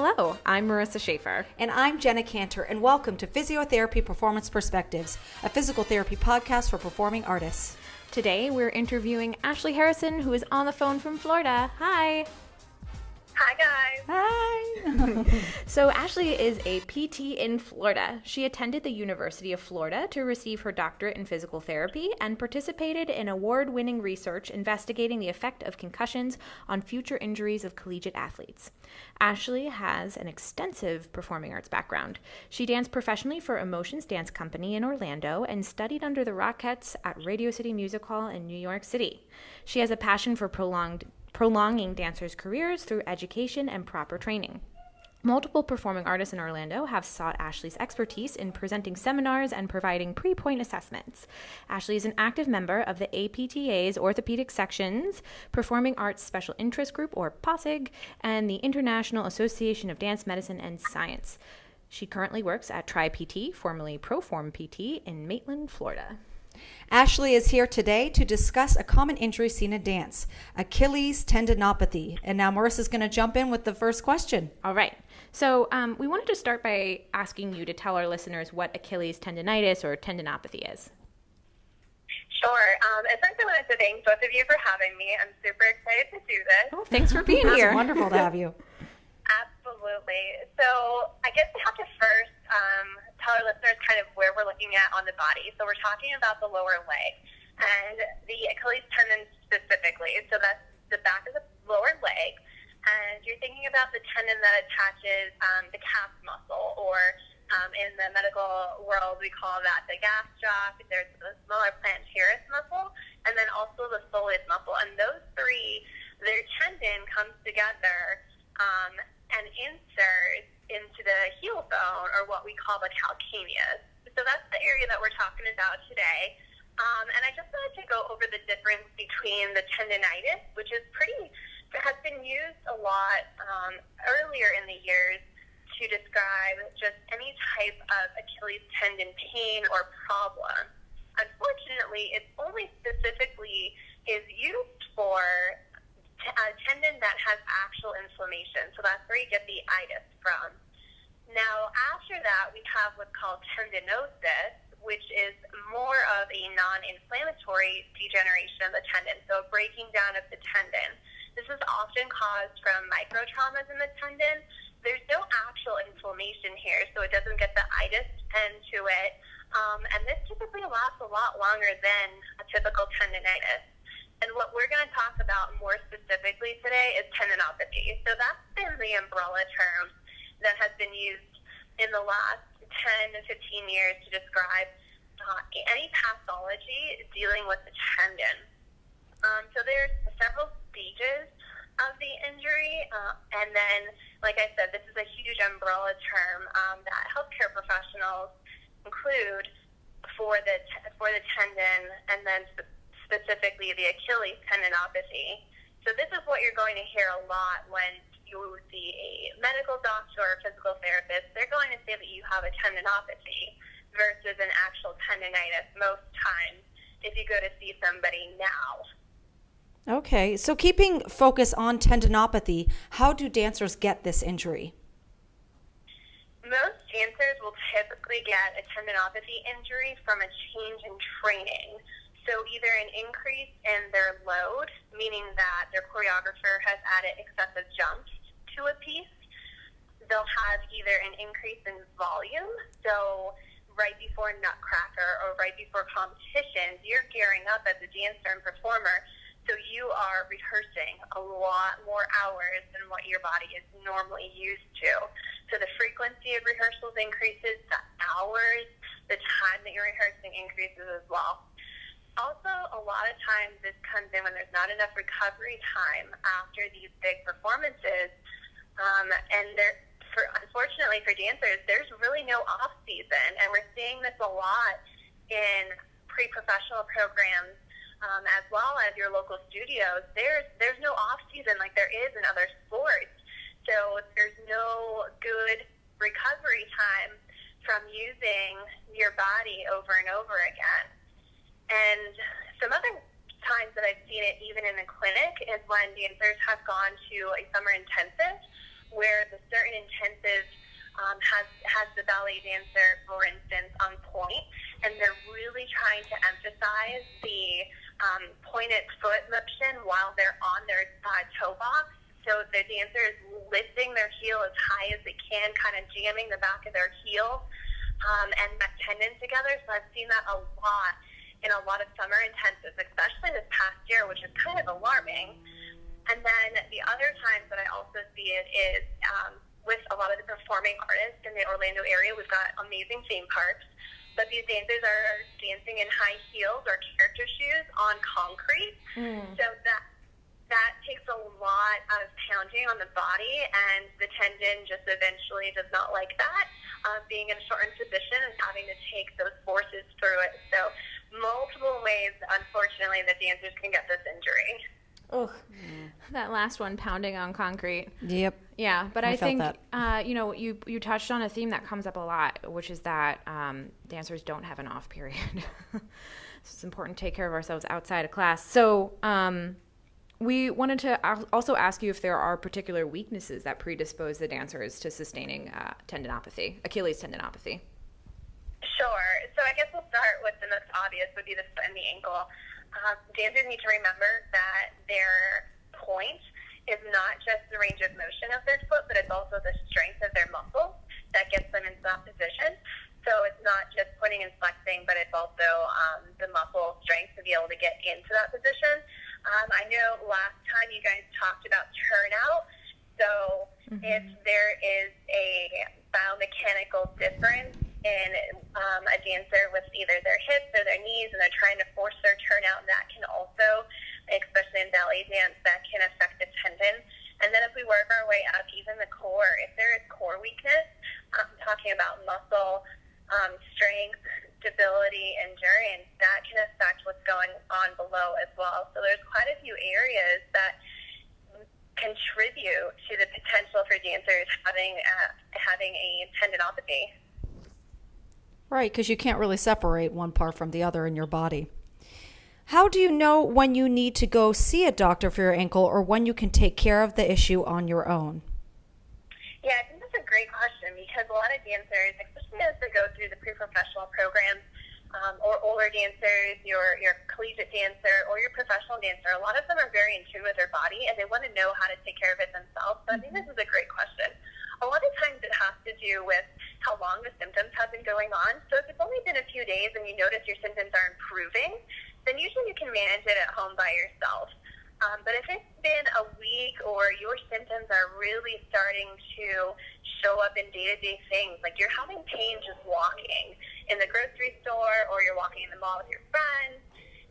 Hello, I'm Marissa Schaefer. And I'm Jenna Cantor, and welcome to Physiotherapy Performance Perspectives, a physical therapy podcast for performing artists. Today we're interviewing Ashley Harrison, who is on the phone from Florida. Hi. Hi, guys. Hi. So Ashley is a PT in Florida. She attended the University of Florida to receive her doctorate in physical therapy and participated in award-winning research investigating the effect of concussions on future injuries of collegiate athletes. Ashley has an extensive performing arts background. She danced professionally for Emotions Dance Company in Orlando and studied under the Rockettes at Radio City Music Hall in New York City. She has a passion for prolonging dancers' careers through education and proper training. Multiple performing artists in Orlando have sought Ashley's expertise in presenting seminars and providing pre-point assessments. Ashley is an active member of the APTA's Orthopedic Sections, Performing Arts Special Interest Group, or POSIG, and the International Association of Dance Medicine and Science. She currently works at TriPT, formerly ProFormPT, in Maitland, Florida. Ashley is here today to discuss a common injury seen in dance, Achilles Tendinopathy. And now Marissa's going to jump in with the first question. All right. So we wanted to start by asking you to tell our listeners what Achilles tendinitis or tendinopathy is. Sure. Essentially, I want to thank both of you for having me. I'm super excited to do this. Oh, thanks for being here. It's wonderful to have you. Absolutely. So I guess we have to first tell our listeners kind of where we're looking at on the body. So we're talking about the lower leg and the Achilles tendon specifically. So that's the back of the lower leg. And you're thinking about the tendon that attaches the calf muscle, or in the medical world, we call that the gastroc. There's the smaller plantaris muscle, and then also the soleus muscle. And those three, their tendon comes together and inserts into the heel bone, or what we call the calcaneus. So that's the area that we're talking about today. And I just wanted to go over the difference between the tendinitis, which is has been used a lot earlier in the years to describe just any type of Achilles tendon pain or problem. Unfortunately, it only specifically is used for a tendon that has actual inflammation. So that's where you get the itis from. Now, after that, we have what's called tendinosis, which is more of a non-inflammatory degeneration of the tendon, so a breaking down of the tendon. This is often caused from microtraumas in the tendon. There's no actual inflammation here, so it doesn't get the itis end to it. And this typically lasts a lot longer than a typical tendinitis. And what we're going to talk about more specifically today is tendinopathy. So that's been the umbrella term that has been used in the last 10 to 15 years to describe any pathology dealing with the tendon. So there's several stages of the injury, and then, like I said, this is a huge umbrella term that healthcare professionals include for the tendon, and then specifically the Achilles tendinopathy. So this is what you're going to hear a lot when you see a medical doctor or a physical therapist. They're going to say that you have a tendinopathy versus an actual tendinitis most times if you go to see somebody now. Okay, so keeping focus on tendinopathy, how do dancers get this injury? Most dancers will typically get a tendinopathy injury from a change in training. So either an increase in their load, meaning that their choreographer has added excessive jumps to a piece. They'll have either an increase in volume, so right before Nutcracker or right before competitions, you're gearing up as a dancer and performer, so you are rehearsing a lot more hours than what your body is normally used to. So the frequency of rehearsals increases, the hours, the time that you're rehearsing increases as well. Also, a lot of times this comes in when there's not enough recovery time after these big performances, and unfortunately for dancers, there's really no off-season, and we're seeing this a lot in pre-professional programs, as well as your local studios. There's no off-season like there is in other sports, so there's no good recovery time from using your body over and over again. And some other times that I've seen it even in the clinic is when dancers have gone to a summer intensive where the certain and intensive has the ballet dancer, for instance, on point, and they're really trying to emphasize the pointed foot motion while they're on their toe box. So the dancer is lifting their heel as high as they can, kind of jamming the back of their heel and that tendon together. So I've seen that a lot in a lot of summer intensives, especially this past year, which is kind of alarming. And then the other times that I also see it is with a lot of the performing artists in the Orlando area. We've got amazing theme parks, but these dancers are dancing in high heels or character shoes on concrete. So that takes a lot of pounding on the body, and the tendon just eventually does not like that, being in a shortened position and having to take those forces through it. So multiple ways, unfortunately, that dancers can get this injury. Oh, that last one, pounding on concrete. Yep. Yeah, but I think, that. You touched on a theme that comes up a lot, which is that dancers don't have an off period. So it's important to take care of ourselves outside of class. So we wanted to also ask you if there are particular weaknesses that predispose the dancers to sustaining tendinopathy, Achilles tendinopathy. Sure. So I guess we'll start with the most obvious, would be the foot and the ankle. Dancers need to remember that their point is not just the range of motion of their foot, but it's also the strength of their muscles that gets them into that position. So it's not just pointing and flexing, but it's also the muscle strength to be able to get into that position. I know last time you guys talked about turnout. So if there is a biomechanical difference in a dancer with either their hips or their knees, and they're trying to force their turnout, that can also, especially in ballet dance, that can affect the tendon. And then if we work our way up, even the core, if there is core weakness, I'm talking about muscle strength, stability, endurance, that can affect what's going on below as well. So there's quite a few areas that contribute to the potential for dancers having a tendinopathy. Right, because you can't really separate one part from the other in your body. How do you know when you need to go see a doctor for your ankle or when you can take care of the issue on your own? Yeah, I think that's a great question, because a lot of dancers, especially as they go through the pre-professional programs, or older dancers, your collegiate dancer, or your professional dancer, a lot of them are very in tune with their body, and they want to know how to take care of it themselves. So I think this is a great question. A lot of times it has to do with how long the symptoms have been going on. So if it's only been a few days and you notice your symptoms are improving, then usually you can manage it at home by yourself. But if it's been a week or your symptoms are really starting to show up in day-to-day things, like you're having pain just walking in the grocery store or you're walking in the mall with your friends,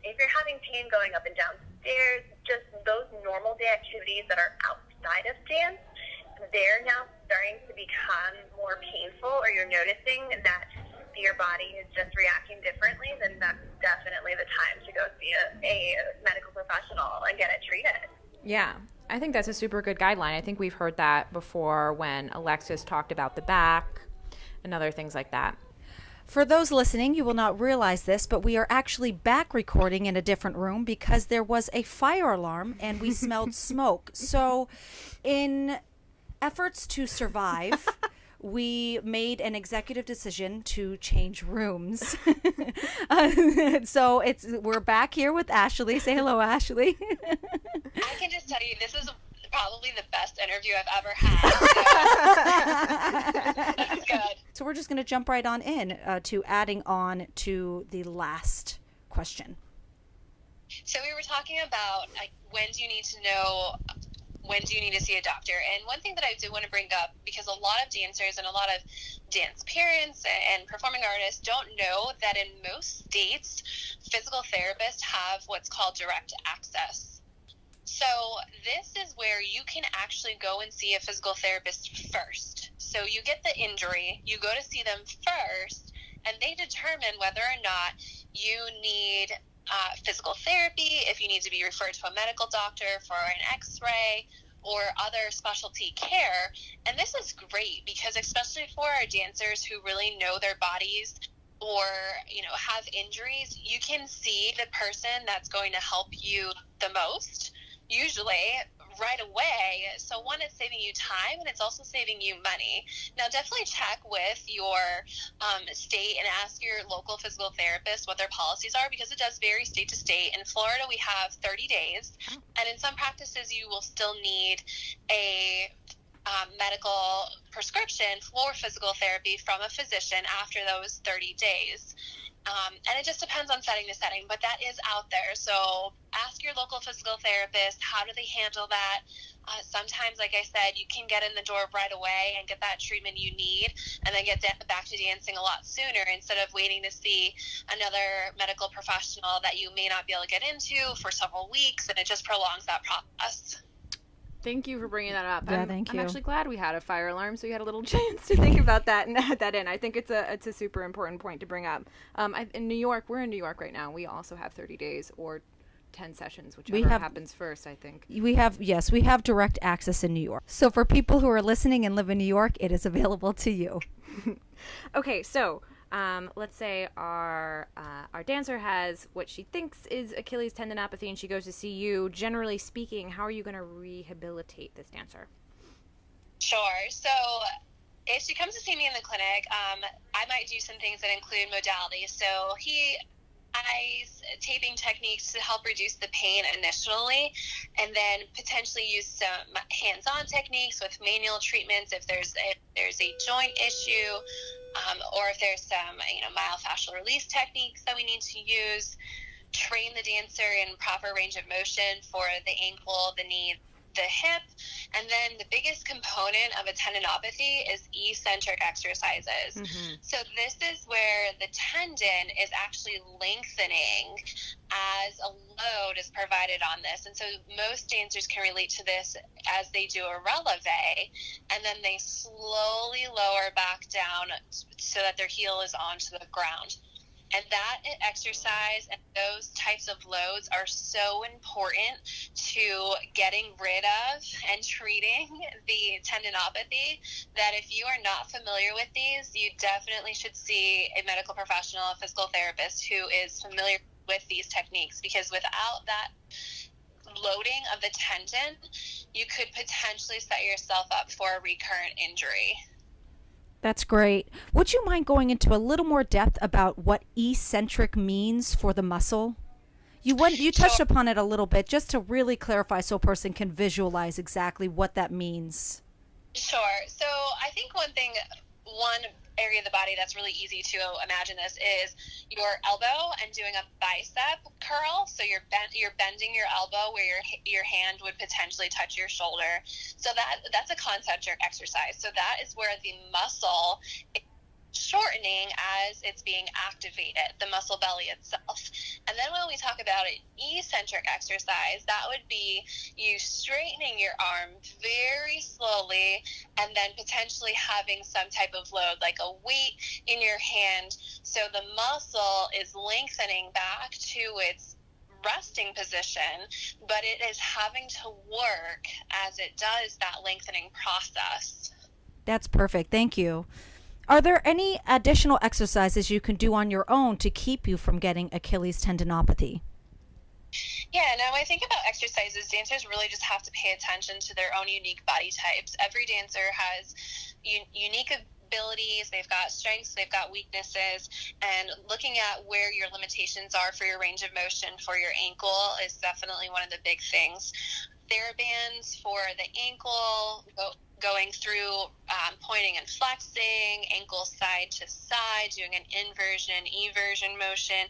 if you're having pain going up and down stairs, just those normal day activities that are outside of dance, they're now starting to become more painful, or you're noticing that your body is just reacting differently, then that's definitely the time to go see a medical professional and get it treated. Yeah, I think that's a super good guideline. I think we've heard that before when Alexis talked about the back and other things like that. For those listening, you will not realize this, but we are actually back recording in a different room because there was a fire alarm and we smelled smoke. So in efforts to survive, we made an executive decision to change rooms. So we're back here with Ashley. Say hello, Ashley. I can just tell you, this is probably the best interview I've ever had. So that's good. So we're just going to jump right on in to adding on to the last question. So we were talking about when do you need to see a doctor? And one thing that I do want to bring up, because a lot of dancers and a lot of dance parents and performing artists don't know that in most states, physical therapists have what's called direct access. So this is where you can actually go and see a physical therapist first. So you get the injury, you go to see them first, and they determine whether or not you need physical therapy, if you need to be referred to a medical doctor for an x-ray or other specialty care. And this is great because especially for our dancers who really know their bodies or, have injuries, you can see the person that's going to help you the most, usually right away. So one, it's saving you time, and it's also saving you money. Now, definitely check with your state and ask your local physical therapist what their policies are, because it does vary state to state. In Florida, we have 30 days, and in some practices, you will still need a medical prescription for physical therapy from a physician after those 30 days. And it just depends on setting to setting, but that is out there. So ask your local physical therapist, how do they handle that? Sometimes, like I said, you can get in the door right away and get that treatment you need, and then get back to dancing a lot sooner, instead of waiting to see another medical professional that you may not be able to get into for several weeks, and it just prolongs that process. Thank you for bringing that up. Yeah, thank you. I'm actually glad we had a fire alarm, so we had a little chance to think about that and add that in. I think it's a super important point to bring up. In New York, we're in New York right now. We also have 30 days or 10 sessions, whichever happens first, I think. We have direct access in New York. So for people who are listening and live in New York, it is available to you. Okay, so let's say our dancer has what she thinks is Achilles tendinopathy, and she goes to see you. Generally speaking, how are you going to rehabilitate this dancer? Sure. So if she comes to see me in the clinic, I might do some things that include modalities. So I taping techniques to help reduce the pain initially, and then potentially use some hands-on techniques with manual treatments if there's a joint issue, or if there's some myofascial release techniques that we need to use. Train the dancer in proper range of motion for the ankle, the knee, the hip. And then the biggest component of a tendinopathy is eccentric exercises. Mm-hmm. So this is where the tendon is actually lengthening as a load is provided on this. And so most dancers can relate to this as they do a releve, and then they slowly lower back down so that their heel is onto the ground. And that exercise and those types of loads are so important to getting rid of and treating the tendinopathy that if you are not familiar with these, you definitely should see a medical professional, a physical therapist who is familiar with these techniques, because without that loading of the tendon, you could potentially set yourself up for a recurrent injury. That's great. Would you mind going into a little more depth about what eccentric means for the muscle? You touched upon it a little bit, just to really clarify so a person can visualize exactly what that means. Sure. So I think one area of the body that's really easy to imagine this is your elbow and doing a bicep curl. So you're bending your elbow where your hand would potentially touch your shoulder. So that's a concentric exercise. So that is where the muscle is shortening as it's being activated, the muscle belly itself. And then when we talk about an eccentric exercise, that would be you straightening your arm very slowly and then potentially having some type of load, like a weight in your hand. So the muscle is lengthening back to its resting position, but it is having to work as it does that lengthening process. That's perfect. Thank you. Are there any additional exercises you can do on your own to keep you from getting Achilles tendinopathy? Yeah, now when I think about exercises, dancers really just have to pay attention to their own unique body types. Every dancer has unique abilities, they've got strengths, they've got weaknesses, and looking at where your limitations are for your range of motion for your ankle is definitely one of the big things. TheraBands for the ankle, going through pointing and flexing, ankle side to side, doing an inversion, eversion motion.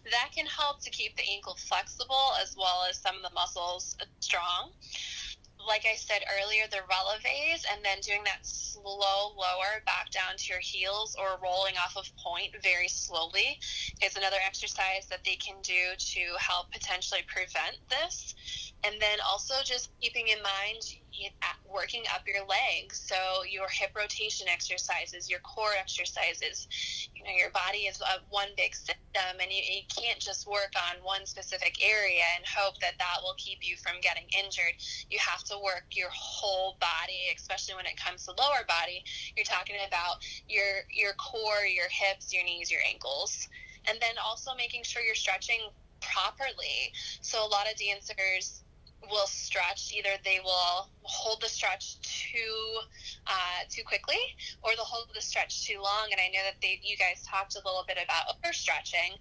That can help to keep the ankle flexible as well as some of the muscles strong. Like I said earlier, the releves, and then doing that slow lower back down to your heels or rolling off of point very slowly is another exercise that they can do to help potentially prevent this. And then also just keeping in mind working up your legs. So your hip rotation exercises, your core exercises, your body is one big system, and you can't just work on one specific area and hope that will keep you from getting injured. You have to work your whole body, especially when it comes to lower body. You're talking about your core, your hips, your knees, your ankles. And then also making sure you're stretching properly. So a lot of dancers will stretch either they will hold the stretch too quickly, or they'll hold the stretch too long. And I know that you guys talked a little bit about overstretching,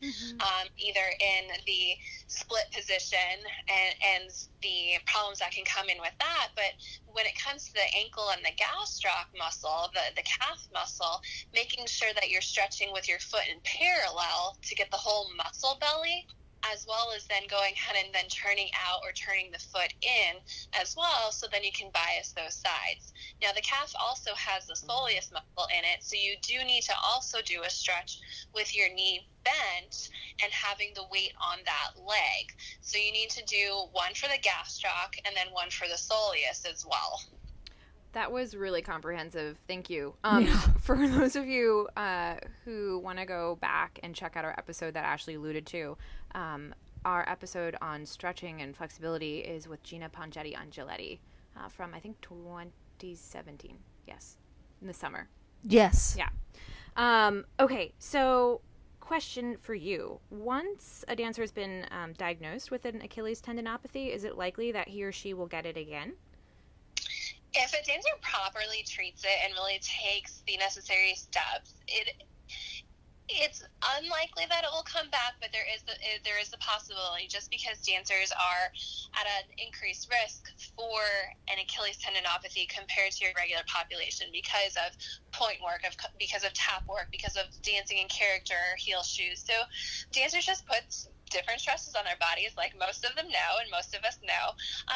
either in the split position and the problems that can come in with that. But when it comes to the ankle and the gastroc muscle, the calf muscle, making sure that you're stretching with your foot in parallel to get the whole muscle belly, as well as then going ahead and then turning out or turning the foot in as well, so then you can bias those sides. Now, the calf also has the soleus muscle in it, so you do need to also do a stretch with your knee bent and having the weight on that leg. So you need to do one for the gastroc and then one for the soleus as well. That was really comprehensive. Thank you. For those of you who want to go back and check out our episode that Ashley alluded to, our episode on stretching and flexibility is with Gina Pongetti from, I think, 2017. Yes, in the summer. Yes. Yeah. Okay, so question for you. Once a dancer has been diagnosed with an Achilles tendinopathy, is it likely that he or she will get it again? If a dancer properly treats it and really takes the necessary steps, it's unlikely that it will come back, but there is the possibility, just because dancers are at an increased risk for an Achilles tendinopathy compared to your regular population because of point work, because of tap work, because of dancing in character, heel shoes. So dancers just put different stresses on their bodies, like most of them know, and most of us know.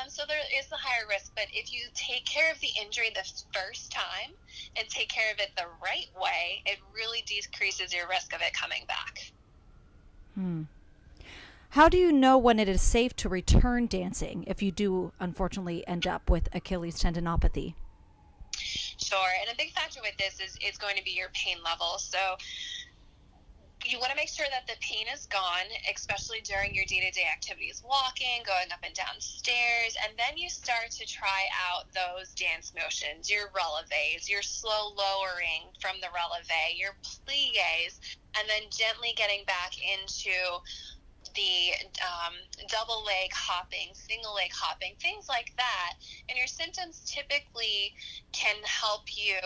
So there is a higher risk, but if you take care of the injury the first time and take care of it the right way, it really decreases your risk of it coming back. How do you know when it is safe to return dancing if you do unfortunately end up with Achilles tendinopathy? Sure, and a big factor with this is going to be your pain level. So you want to make sure that the pain is gone, especially during your day-to-day activities, walking, going up and down stairs, and then you start to try out those dance motions, your relevés, your slow lowering from the relevé, your pliés, and then gently getting back into the double leg hopping, single leg hopping, things like that. And your symptoms typically can help you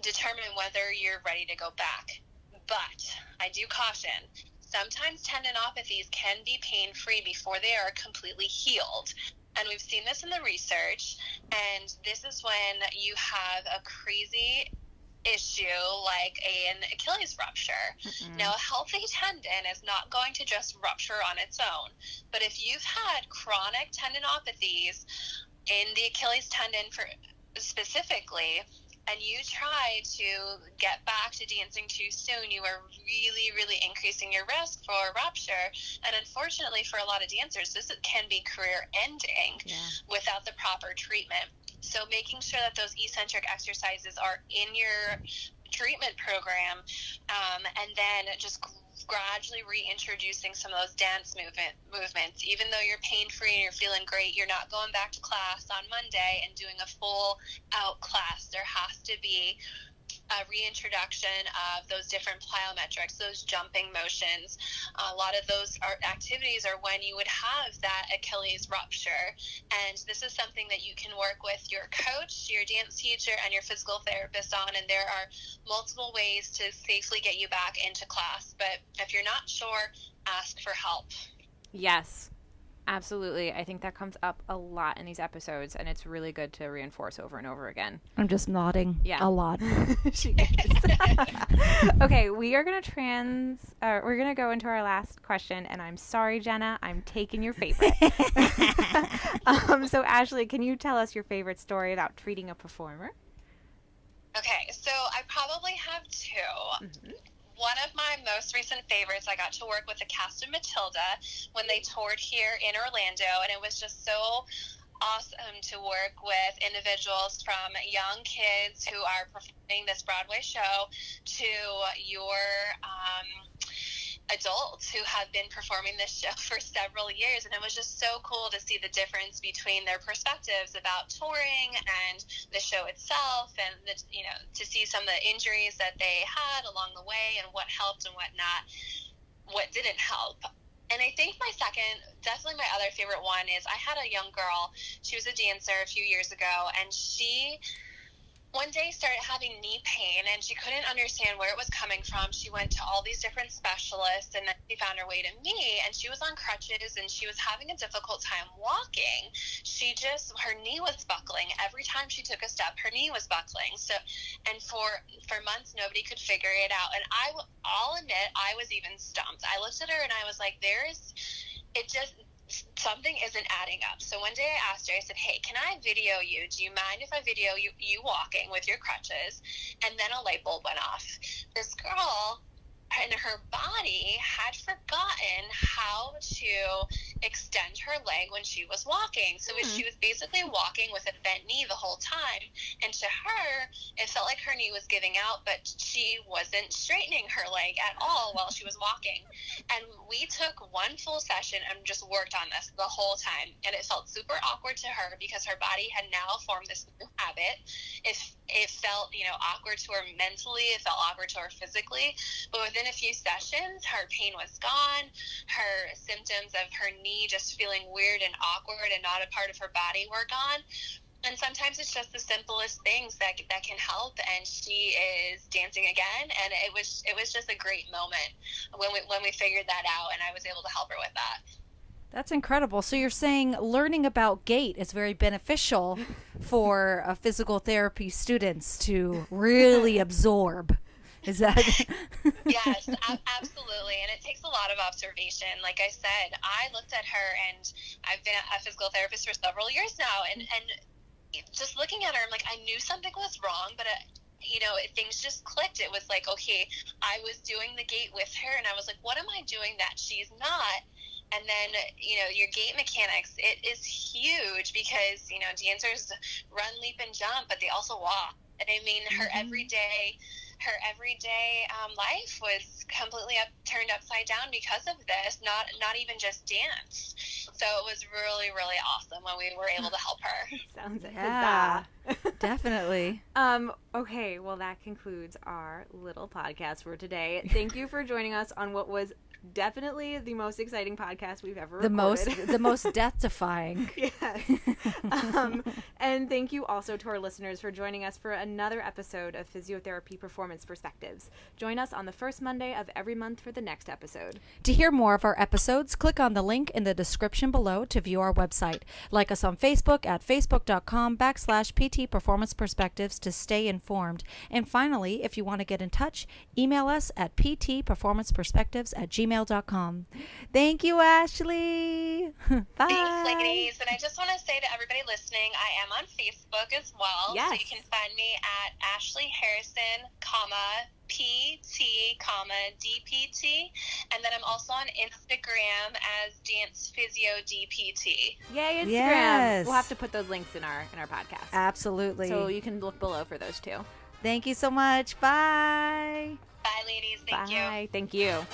determine whether you're ready to go back. But I do caution, sometimes tendinopathies can be pain-free before they are completely healed. And we've seen this in the research, and this is when you have a crazy issue like an Achilles rupture. Now, a healthy tendon is not going to just rupture on its own. But if you've had chronic tendinopathies in the Achilles tendon specifically, and you try to get back to dancing too soon, you are really, really increasing your risk for rupture. And unfortunately, for a lot of dancers, this can be career-ending without the proper treatment. So making sure that those eccentric exercises are in your treatment program, and then just gradually reintroducing some of those dance movements. Even though you're pain-free and you're feeling great, you're not going back to class on Monday and doing a full-out class. There has to be a reintroduction of those different plyometrics, those jumping motions. A lot of those activities are when you would have that Achilles rupture. And this is something that you can work with your coach, your dance teacher, and your physical therapist on. And there are multiple ways to safely get you back into class. But if you're not sure, ask for help. Yes, absolutely. I think that comes up a lot in these episodes, and it's really good to reinforce over and over again. I'm just nodding. Yeah. A lot. She is. Okay, we are going to we're going to go into our last question, and I'm sorry, Jenna, I'm taking your favorite. So Ashley, can you tell us your favorite story about treating a performer? Okay, so I probably have two. One of my most recent favorites, I got to work with the cast of Matilda when they toured here in Orlando, and it was just so awesome to work with individuals from young kids who are performing this Broadway show to your adults who have been performing this show for several years. And it was just so cool to see the difference between their perspectives about touring and the show itself, and to see some of the injuries that they had along the way and what helped and what not, what didn't help. And I think definitely my other favorite one is I had a young girl. She was a dancer a few years ago, and she one day started having knee pain, and she couldn't understand where it was coming from. She went to all these different specialists, and then she found her way to me, and she was on crutches, and she was having a difficult time walking. Her knee was buckling. Every time she took a step, her knee was buckling. So, and for months, nobody could figure it out. And I'll admit, I was even stumped. I looked at her, and I was like, something isn't adding up. So one day I asked her, I said, hey, can I video you? Do you mind if I video you walking with your crutches? And then a light bulb went off. This girl in her body had forgotten how to extend her leg when she was walking. So she was basically walking with a bent knee the whole time. And to her, it felt like her knee was giving out, but she wasn't straightening her leg at all while she was walking. And we took one full session and just worked on this the whole time. And it felt super awkward to her because her body had now formed this new habit. It felt, awkward to her mentally. It felt awkward to her physically. But within a few sessions, her pain was gone. Her symptoms of her knee just feeling weird and awkward and not a part of her body were gone. And sometimes it's just the simplest things that can help. And she is dancing again, and it was just a great moment when we figured that out, and I was able to help her with that. That's incredible. So you're saying learning about gait is very beneficial for physical therapy students to really absorb. Is that? Yes, absolutely. And it takes a lot of observation. Like I said, I looked at her, and I've been a physical therapist for several years now, and just looking at her, I'm like, I knew something was wrong, but things just clicked. It was like, okay, I was doing the gait with her, and I was like, what am I doing that she's not? And then, your gait mechanics, it is huge because, dancers run, leap, and jump, but they also walk. And I mean, her everyday life was completely turned upside down because of this, not even just dance. So it was really, really awesome when we were able to help her. Sounds like Yeah, definitely. Okay, well, that concludes our little podcast for today. Thank you for joining us on what was definitely the most exciting podcast we've ever recorded. The most death-defying. Yes. And thank you also to our listeners for joining us for another episode of Physiotherapy Performance Perspectives. Join us on the first Monday of every month for the next episode. To hear more of our episodes, click on the link in the description below to view our website. Like us on Facebook at facebook.com/PT Performance Perspectives to stay informed. And finally, if you want to get in touch, email us at ptperformanceperspectives@gmail.com. Thank you, Ashley. Bye. Thanks, ladies. And I just want to say to everybody listening, I am on Facebook as well. Yes. So you can find me at Ashley Harrison, PT, DPT. And then I'm also on Instagram as Dance Physio DPT. Yay, Instagram. Yes. We'll have to put those links in our podcast. Absolutely. So you can look below for those too. Thank you so much. Bye. Bye, ladies. Thank you. Bye. Thank you.